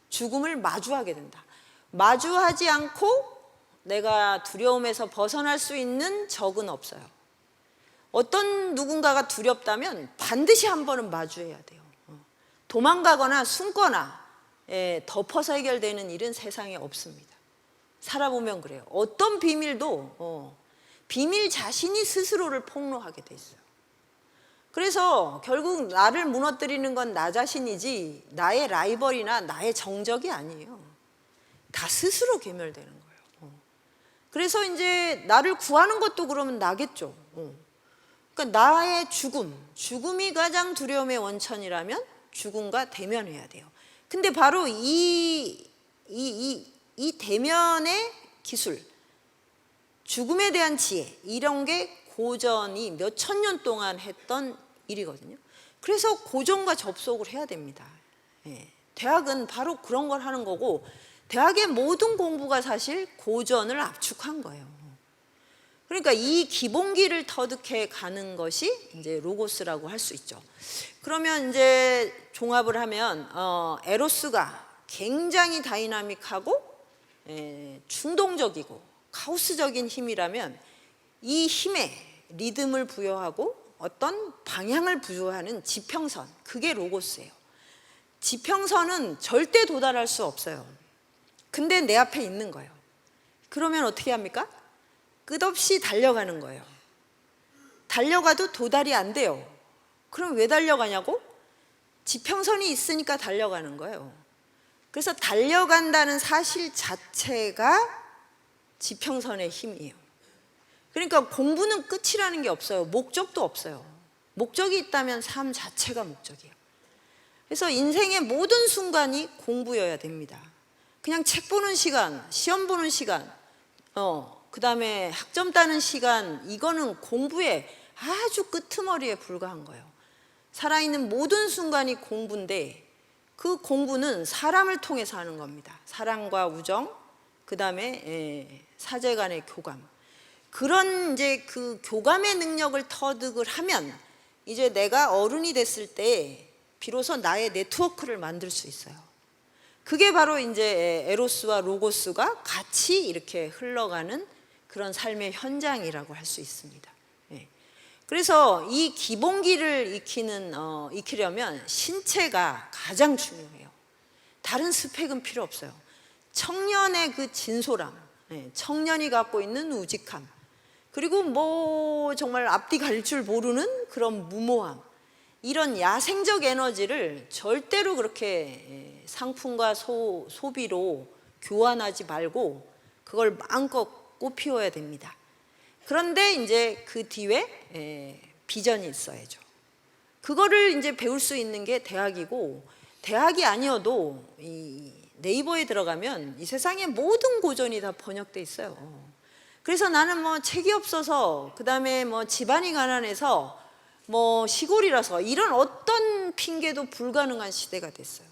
죽음을 마주하게 된다. 마주하지 않고 내가 두려움에서 벗어날 수 있는 적은 없어요. 어떤 누군가가 두렵다면 반드시 한 번은 마주해야 돼요. 도망가거나 숨거나 덮어서 해결되는 일은 세상에 없습니다. 살아보면 그래요. 어떤 비밀도 비밀 자신이 스스로를 폭로하게 돼 있어요. 그래서 결국 나를 무너뜨리는 건 나 자신이지 나의 라이벌이나 나의 정적이 아니에요. 다 스스로 괴멸되는 거예요. 그래서 이제 나를 구하는 것도 그러면 나겠죠. 그러니까 나의 죽음이 가장 두려움의 원천이라면 죽음과 대면해야 돼요. 근데 바로 이 대면의 기술, 죽음에 대한 지혜, 이런 게 고전이 몇 천 년 동안 했던 일이거든요. 그래서 고전과 접속을 해야 됩니다. 대학은 바로 그런 걸 하는 거고, 대학의 모든 공부가 사실 고전을 압축한 거예요. 그러니까 이 기본기를 터득해 가는 것이 이제 로고스라고 할 수 있죠. 그러면 이제 종합을 하면 에로스가 굉장히 다이나믹하고 충동적이고 카오스적인 힘이라면, 이 힘에 리듬을 부여하고 어떤 방향을 부여하는 지평선, 그게 로고스예요. 지평선은 절대 도달할 수 없어요. 근데 내 앞에 있는 거예요. 그러면 어떻게 합니까? 끝없이 달려가는 거예요. 달려가도 도달이 안 돼요. 그럼 왜 달려가냐고? 지평선이 있으니까 달려가는 거예요. 그래서 달려간다는 사실 자체가 지평선의 힘이에요. 그러니까 공부는 끝이라는 게 없어요. 목적도 없어요. 목적이 있다면 삶 자체가 목적이에요. 그래서 인생의 모든 순간이 공부여야 됩니다. 그냥 책 보는 시간, 시험 보는 시간, 그 다음에 학점 따는 시간, 이거는 공부의 아주 끄트머리에 불과한 거예요. 살아있는 모든 순간이 공부인데, 그 공부는 사람을 통해서 하는 겁니다. 사랑과 우정, 그 다음에 사제 간의 교감. 그런 이제 그 교감의 능력을 터득을 하면 이제 내가 어른이 됐을 때 비로소 나의 네트워크를 만들 수 있어요. 그게 바로 이제 에로스와 로고스가 같이 이렇게 흘러가는 그런 삶의 현장이라고 할 수 있습니다. 그래서 이 기본기를 익히려면 신체가 가장 중요해요. 다른 스펙은 필요 없어요. 청년의 그 진솔함, 청년이 갖고 있는 우직함, 그리고 뭐 정말 앞뒤 가릴 줄 모르는 그런 무모함, 이런 야생적 에너지를 절대로 그렇게 상품과 소비로 교환하지 말고 그걸 마음껏 꽃피워야 됩니다. 그런데 이제 그 뒤에 비전이 있어야죠. 그거를 이제 배울 수 있는 게 대학이고, 대학이 아니어도 네이버에 들어가면 이 세상의 모든 고전이 다 번역돼 있어요. 그래서 나는 뭐 책이 없어서, 그 다음에 뭐 집안이 가난해서, 뭐 시골이라서, 이런 어떤 핑계도 불가능한 시대가 됐어요.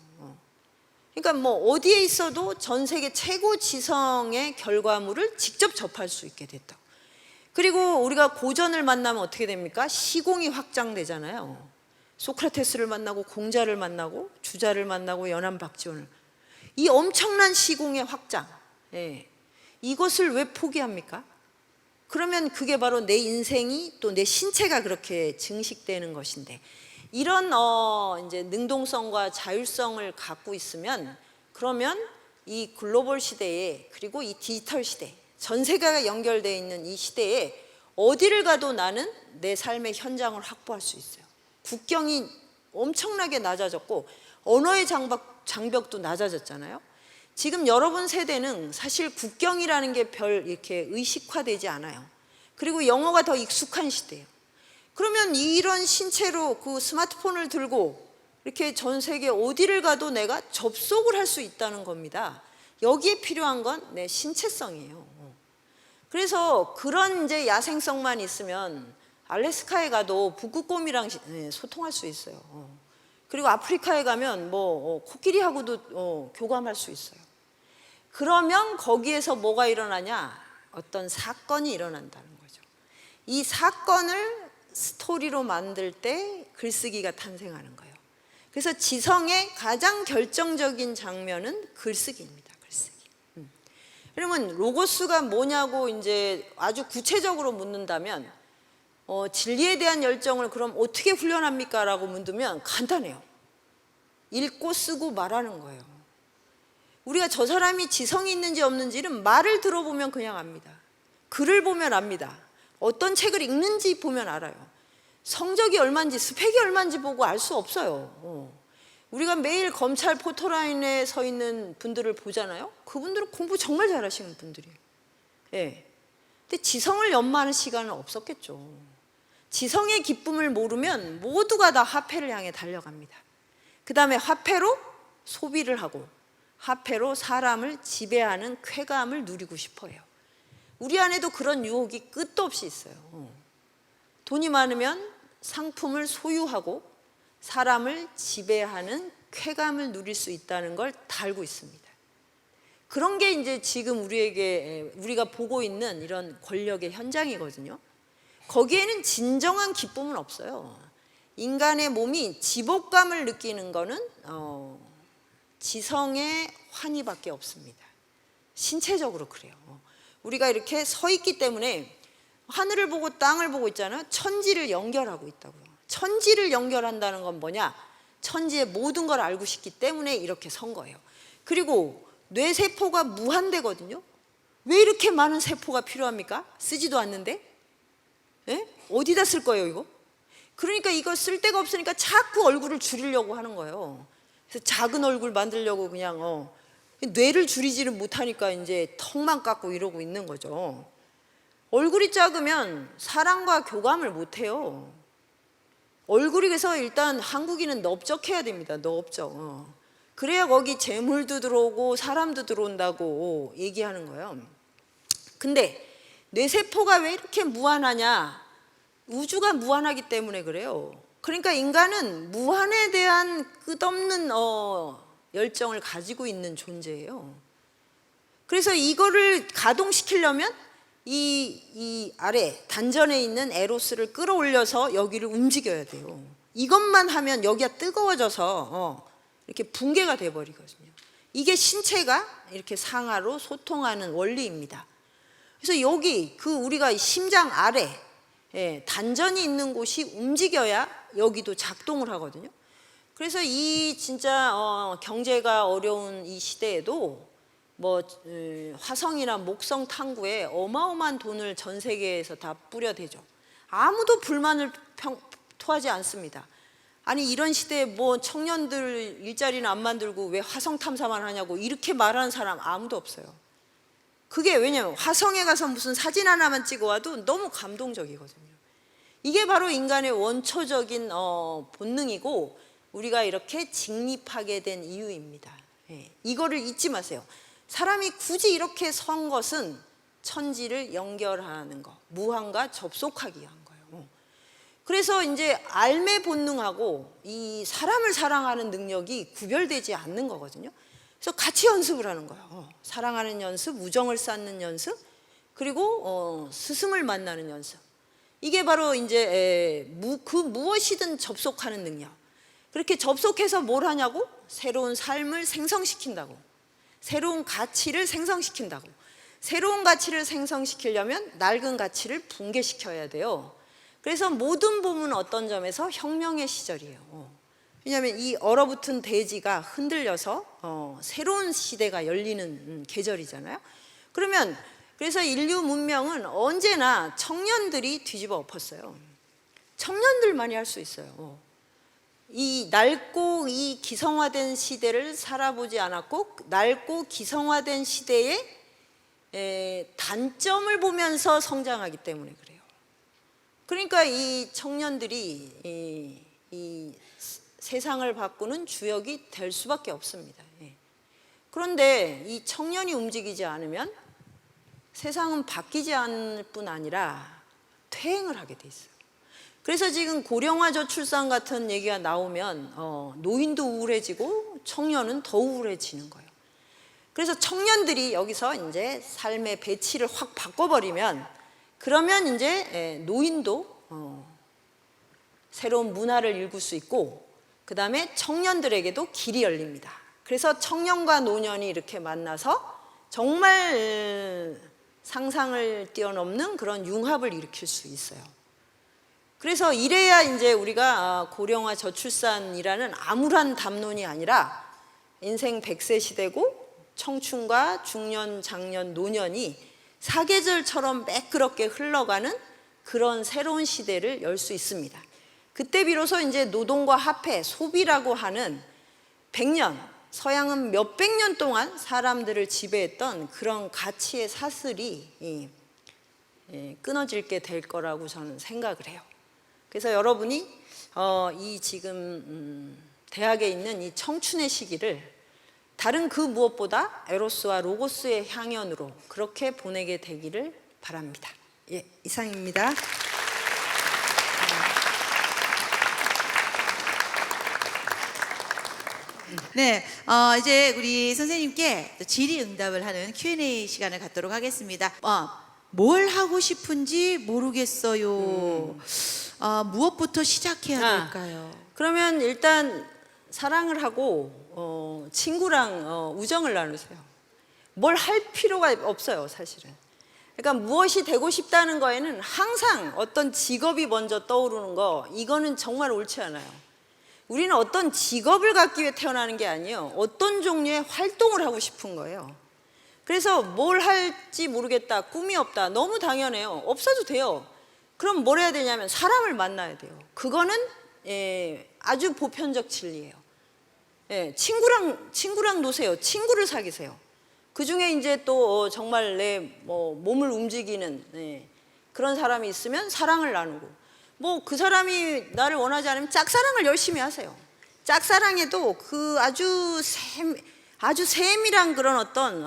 그러니까 뭐 어디에 있어도 전 세계 최고 지성의 결과물을 직접 접할 수 있게 됐다. 그리고 우리가 고전을 만나면 어떻게 됩니까? 시공이 확장되잖아요. 소크라테스를 만나고 공자를 만나고 주자를 만나고 연안 박지원을, 이 엄청난 시공의 확장, 이것을 왜 포기합니까? 그러면 그게 바로 내 인생이, 또 내 신체가 그렇게 증식되는 것인데, 이런 이제 능동성과 자율성을 갖고 있으면, 그러면 이 글로벌 시대에, 그리고 이 디지털 시대, 전 세계가 연결되어 있는 이 시대에 어디를 가도 나는 내 삶의 현장을 확보할 수 있어요. 국경이 엄청나게 낮아졌고 언어의 장벽도 낮아졌잖아요. 지금 여러분 세대는 사실 국경이라는 게 별 이렇게 의식화되지 않아요. 그리고 영어가 더 익숙한 시대예요. 그러면 이런 신체로 그 스마트폰을 들고 이렇게 전 세계 어디를 가도 내가 접속을 할 수 있다는 겁니다. 여기에 필요한 건 내 신체성이에요. 그래서 그런 이제 야생성만 있으면 알래스카에 가도 북극곰이랑 소통할 수 있어요. 그리고 아프리카에 가면 뭐 코끼리하고도 교감할 수 있어요. 그러면 거기에서 뭐가 일어나냐? 어떤 사건이 일어난다는 거죠. 이 사건을 스토리로 만들 때 글쓰기가 탄생하는 거예요. 그래서 지성의 가장 결정적인 장면은 글쓰기입니다. 글쓰기. 그러면 로고스가 뭐냐고 이제 아주 구체적으로 묻는다면, 진리에 대한 열정을 그럼 어떻게 훈련합니까? 라고 묻으면 간단해요. 읽고 쓰고 말하는 거예요. 우리가 저 사람이 지성이 있는지 없는지는 말을 들어보면 그냥 압니다. 글을 보면 압니다. 어떤 책을 읽는지 보면 알아요. 성적이 얼마인지, 스펙이 얼마인지 보고 알 수 없어요. 우리가 매일 검찰 포토라인에 서 있는 분들을 보잖아요. 그분들은 공부 정말 잘하시는 분들이에요. 근데 지성을 연마하는 시간은 없었겠죠. 지성의 기쁨을 모르면 모두가 다 화폐를 향해 달려갑니다. 그 다음에 화폐로 소비를 하고 화폐로 사람을 지배하는 쾌감을 누리고 싶어 해요. 우리 안에도 그런 유혹이 끝도 없이 있어요. 돈이 많으면 상품을 소유하고 사람을 지배하는 쾌감을 누릴 수 있다는 걸 다 알고 있습니다. 그런 게 이제 지금 우리가 보고 있는 이런 권력의 현장이거든요. 거기에는 진정한 기쁨은 없어요. 인간의 몸이 지복감을 느끼는 거는 지성의 환희밖에 없습니다. 신체적으로 그래요. 우리가 이렇게 서 있기 때문에 하늘을 보고 땅을 보고 있잖아요. 천지를 연결하고 있다고요. 천지를 연결한다는 건 뭐냐? 천지의 모든 걸 알고 싶기 때문에 이렇게 선 거예요. 그리고 뇌세포가 무한대거든요. 왜 이렇게 많은 세포가 필요합니까? 쓰지도 않는데? 어디다 쓸 거예요, 이거? 그러니까 이거 쓸 데가 없으니까 자꾸 얼굴을 줄이려고 하는 거예요. 그래서 작은 얼굴 만들려고 그냥 뇌를 줄이지를 못하니까 이제 턱만 깎고 이러고 있는 거죠. 얼굴이 작으면 사람과 교감을 못 해요. 얼굴이, 그래서 일단 한국인은 넓적해야 됩니다. 넓적. 그래야 거기 재물도 들어오고 사람도 들어온다고 얘기하는 거예요. 근데 뇌세포가 왜 이렇게 무한하냐? 우주가 무한하기 때문에 그래요. 그러니까 인간은 무한에 대한 끝없는 열정을 가지고 있는 존재예요. 그래서 이거를 가동시키려면 이 아래 단전에 있는 에로스를 끌어올려서 여기를 움직여야 돼요. 이것만 하면 여기가 뜨거워져서 이렇게 붕괴가 돼버리거든요. 이게 신체가 이렇게 상하로 소통하는 원리입니다. 그래서 여기 우리가 심장 아래 단전이 있는 곳이 움직여야 여기도 작동을 하거든요. 그래서 이 진짜 경제가 어려운 이 시대에도 화성이나 목성 탐구에 어마어마한 돈을 전 세계에서 다 뿌려대죠. 아무도 불만을 토하지 않습니다. 아니 이런 시대에 청년들 일자리는 안 만들고 왜 화성 탐사만 하냐고 이렇게 말하는 사람 아무도 없어요. 그게 왜냐면 화성에 가서 무슨 사진 하나만 찍어 와도 너무 감동적이거든요. 이게 바로 인간의 원초적인 본능이고 우리가 이렇게 직립하게 된 이유입니다. 예, 이거를 잊지 마세요. 사람이 굳이 이렇게 선 것은 천지를 연결하는 거, 무한과 접속하기 위한 거예요. 그래서 이제 알매 본능하고 이 사람을 사랑하는 능력이 구별되지 않는 거거든요. 그래서 같이 연습을 하는 거예요. 사랑하는 연습, 우정을 쌓는 연습, 그리고 스승을 만나는 연습. 이게 바로 이제 그 무엇이든 접속하는 능력. 그렇게 접속해서 뭘 하냐고? 새로운 삶을 생성시킨다고. 새로운 가치를 생성시킨다고. 새로운 가치를 생성시키려면 낡은 가치를 붕괴시켜야 돼요. 그래서 모든 봄은 어떤 점에서 혁명의 시절이에요. 왜냐하면 이 얼어붙은 대지가 흔들려서 새로운 시대가 열리는 계절이잖아요. 그래서 인류 문명은 언제나 청년들이 뒤집어 엎었어요. 청년들만이 할 수 있어요. 이 낡고 이 기성화된 시대를 살아보지 않았고 낡고 기성화된 시대의 단점을 보면서 성장하기 때문에 그래요. 그러니까 이 청년들이 이 세상을 바꾸는 주역이 될 수밖에 없습니다. 그런데 이 청년이 움직이지 않으면 세상은 바뀌지 않을 뿐 아니라 퇴행을 하게 돼 있어요. 그래서 지금 고령화 저출산 같은 얘기가 나오면 노인도 우울해지고 청년은 더 우울해지는 거예요. 그래서 청년들이 여기서 이제 삶의 배치를 확 바꿔버리면 그러면 이제 노인도 새로운 문화를 읽을 수 있고 그 다음에 청년들에게도 길이 열립니다. 그래서 청년과 노년이 이렇게 만나서 정말 상상을 뛰어넘는 그런 융합을 일으킬 수 있어요. 그래서 이래야 이제 우리가 고령화 저출산이라는 암울한 담론이 아니라 인생 100세 시대고 청춘과 중년, 장년, 노년이 사계절처럼 매끄럽게 흘러가는 그런 새로운 시대를 열 수 있습니다. 그때 비로소 이제 노동과 화폐, 소비라고 하는 100년, 서양은 몇백 년 동안 사람들을 지배했던 그런 가치의 사슬이 끊어질게 될 거라고 저는 생각을 해요. 그래서 여러분이 이 지금 대학에 있는 이 청춘의 시기를 다른 그 무엇보다 에로스와 로고스의 향연으로 그렇게 보내게 되기를 바랍니다. 예, 이상입니다. 네, 이제 우리 선생님께 질의응답을 하는 Q&A 시간을 갖도록 하겠습니다. 뭘 하고 싶은지 모르겠어요. 무엇부터 시작해야 될까요? 그러면 일단 사랑을 하고 친구랑 우정을 나누세요. 뭘 할 필요가 없어요, 사실은. 그러니까 무엇이 되고 싶다는 거에는 항상 어떤 직업이 먼저 떠오르는 거, 이거는 정말 옳지 않아요. 우리는 어떤 직업을 갖기 위해 태어나는 게 아니에요. 어떤 종류의 활동을 하고 싶은 거예요. 그래서 뭘 할지 모르겠다, 꿈이 없다, 너무 당연해요. 없어도 돼요. 그럼 뭘 해야 되냐면 사람을 만나야 돼요. 그거는 아주 보편적 진리예요. 친구랑 노세요. 친구를 사귀세요. 그 중에 이제 또 정말 내 몸을 움직이는 그런 사람이 있으면 사랑을 나누고, 그 사람이 나를 원하지 않으면 짝사랑을 열심히 하세요. 짝사랑에도 그 아주 세밀한 그런 어떤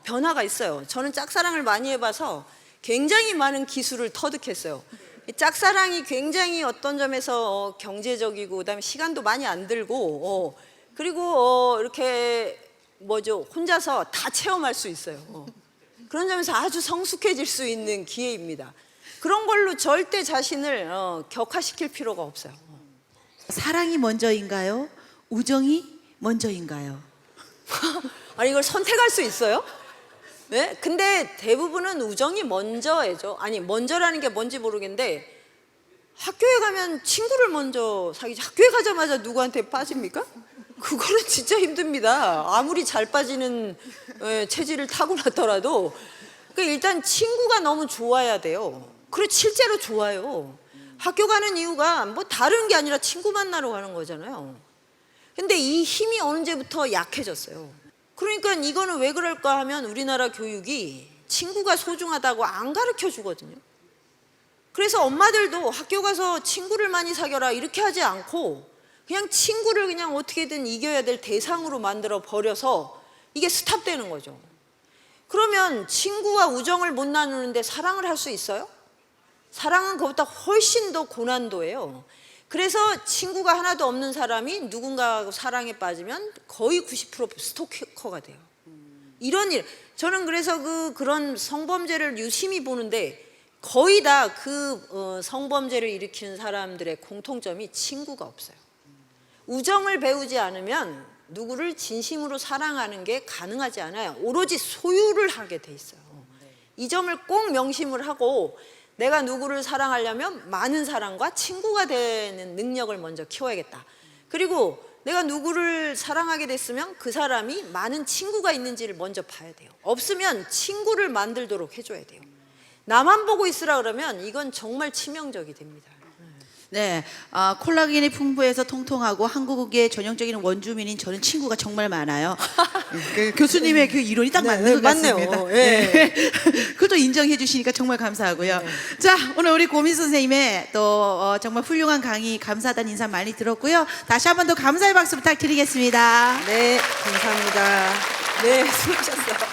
변화가 있어요. 저는 짝사랑을 많이 해봐서 굉장히 많은 기술을 터득했어요. 짝사랑이 굉장히 어떤 점에서 경제적이고 그다음에 시간도 많이 안 들고 그리고 이렇게 혼자서 다 체험할 수 있어요. 그런 점에서 아주 성숙해질 수 있는 기회입니다. 그런 걸로 절대 자신을 격화시킬 필요가 없어요. 사랑이 먼저인가요? 우정이 먼저인가요? 아니 이걸 선택할 수 있어요? 네? 근데 대부분은 우정이 먼저죠. 아니 먼저라는 게 뭔지 모르겠는데 학교에 가면 친구를 먼저 사귀지, 학교에 가자마자 누구한테 빠집니까? 그거는 진짜 힘듭니다. 아무리 잘 빠지는 체질을 타고났더라도. 그러니까 일단 친구가 너무 좋아야 돼요. 그리고 실제로 좋아요. 학교 가는 이유가 다른 게 아니라 친구 만나러 가는 거잖아요. 근데 이 힘이 언제부터 약해졌어요. 그러니까 이거는 왜 그럴까 하면 우리나라 교육이 친구가 소중하다고 안 가르쳐 주거든요. 그래서 엄마들도 학교 가서 친구를 많이 사귀어라 이렇게 하지 않고 그냥 친구를 그냥 어떻게든 이겨야 될 대상으로 만들어 버려서 이게 스탑되는 거죠. 그러면 친구와 우정을 못 나누는데 사랑을 할 수 있어요? 사랑은 그것보다 훨씬 더 고난도예요. 그래서 친구가 하나도 없는 사람이 누군가하고 사랑에 빠지면 거의 90% 스토커가 돼요. 이런 일, 저는 그래서 그런 성범죄를 유심히 보는데 거의 다 성범죄를 일으키는 사람들의 공통점이 친구가 없어요. 우정을 배우지 않으면 누구를 진심으로 사랑하는 게 가능하지 않아요. 오로지 소유를 하게 돼 있어요. 이 점을 꼭 명심을 하고 내가 누구를 사랑하려면 많은 사람과 친구가 되는 능력을 먼저 키워야겠다. 그리고 내가 누구를 사랑하게 됐으면 그 사람이 많은 친구가 있는지를 먼저 봐야 돼요. 없으면 친구를 만들도록 해줘야 돼요. 나만 보고 있으라 그러면 이건 정말 치명적이 됩니다. 네, 콜라겐이 풍부해서 통통하고 한국의 전형적인 원주민인 저는 친구가 정말 많아요. 교수님의 그 이론이 딱 맞는 것 맞네요. 같습니다. 네. 그것도 인정해 주시니까 정말 감사하고요. 자, 오늘 우리 고민 선생님의 또 정말 훌륭한 강의 감사하다는 인사 많이 들었고요. 다시 한 번 더 감사의 박수 부탁드리겠습니다. 네, 감사합니다. 네, 수고하셨어요.